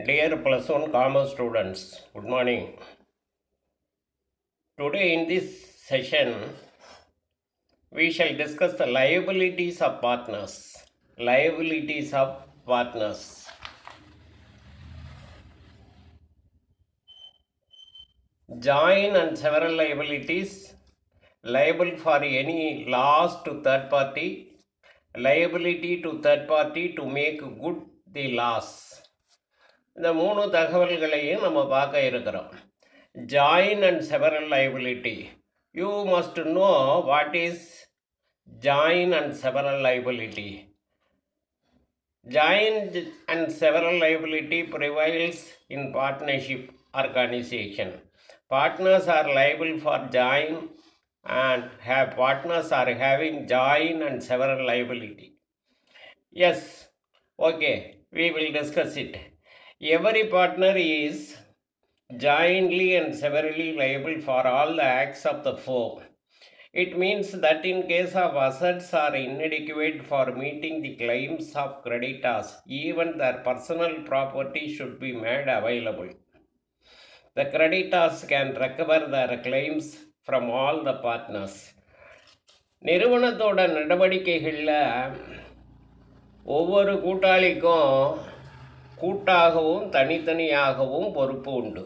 Dear plus one commerce students, good morning. Today in this session, we shall discuss the liabilities of partners. Liabilities of partners. Joint and several liabilities, liable for any loss to third party, liability to third party to make good the loss. இந்த மூணு தகவல்களையும் நம்ம பார்க்க இருக்கிறோம். Joint and several liability. You must know what is joint and several liability. Joint and several liability prevails in partnership organization. Partners are liable for joint and partners are having joint and several liability. Yes, okay, we will discuss it. Every partner is jointly and severally liable for all the acts of the firm. It means that in case of assets are inadequate for meeting the claims of creditors, even their personal property should be made available. The creditors can recover their claims from all the partners. நிறுவனத்தோட நடவடிக்கைகளில் ஒவ்வொரு கூட்டாளிக்கும் கூட்டாகவும் தனித்தனியாகவும் பொறுப்பு உண்டு.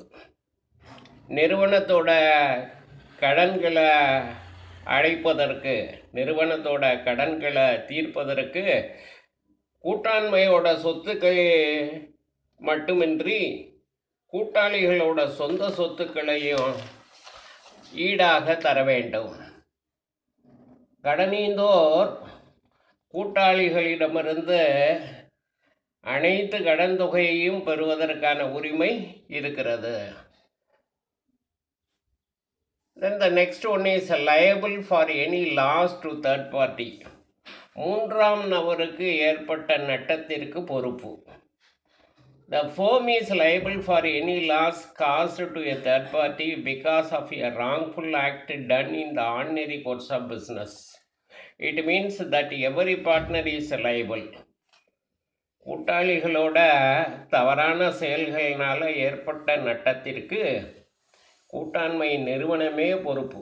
நிறுவனத்தோட கடன்களை அடைப்பதற்கு, நிறுவனத்தோட கடன்களை தீர்ப்பதற்கு கூட்டாண்மையோட சொத்துக்கள் மட்டுமின்றி கூட்டாளிகளோட சொந்த சொத்துக்களையும் ஈடாக தர வேண்டும். கடனீந்தோர் கூட்டாளிகளிடமிருந்து அனைத்து கடன் தொகையையும் பெறுவதற்கான உரிமை இருக்கிறது. Then the next one is liable for any loss to third party. மூன்றாம் நபருக்கு ஏற்பட்ட நட்டத்திற்கு பொறுப்பு. The firm is liable for any loss caused to a third party because of a wrongful act done in the ordinary course of business. It means that every partner is liable. கூட்டாளிகளோட தவறான செயல்களினால ஏற்பட்ட நட்டத்திற்கு கூட்டாண்மை நிறுவனமே பொறுப்பு.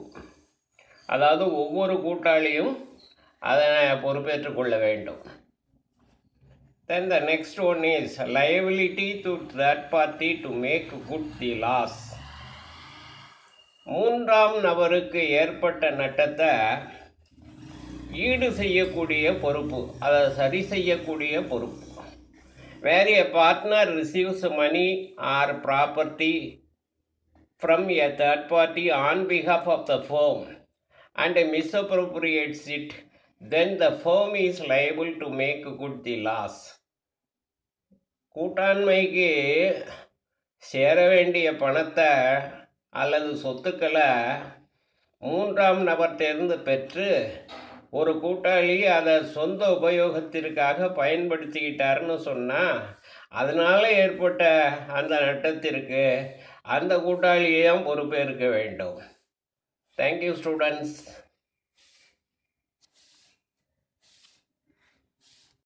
அதாவது ஒவ்வொரு கூட்டாளியும் அதை பொறுப்பேற்றுக் கொள்ள வேண்டும். Then the next one is liability to third party to make good the loss. மூன்றாம் நபருக்கு ஏற்பட்ட நட்டத்தை ஈடு செய்யக்கூடிய பொறுப்பு, அதை சரி செய்யக்கூடிய பொறுப்பு. Where a partner receives money or property from a third party on behalf of the firm and misappropriates it, then the firm is liable to make good the loss. கூட்டாண்மைக்கு சேர வேண்டிய பணத்தை அல்லது சொத்துக்களை மூன்றாம் நபர்கிட்டேருந்து பெற்று ஒரு கூட்டாளி அதை சொந்த உபயோகத்திற்காக பயன்படுத்திக்கிட்டாருன்னு சொன்னால் அதனால் ஏற்பட்ட அந்த நட்டத்திற்கு அந்த கூட்டாளியே பொறுப்பேற்க வேண்டும். Thank you students.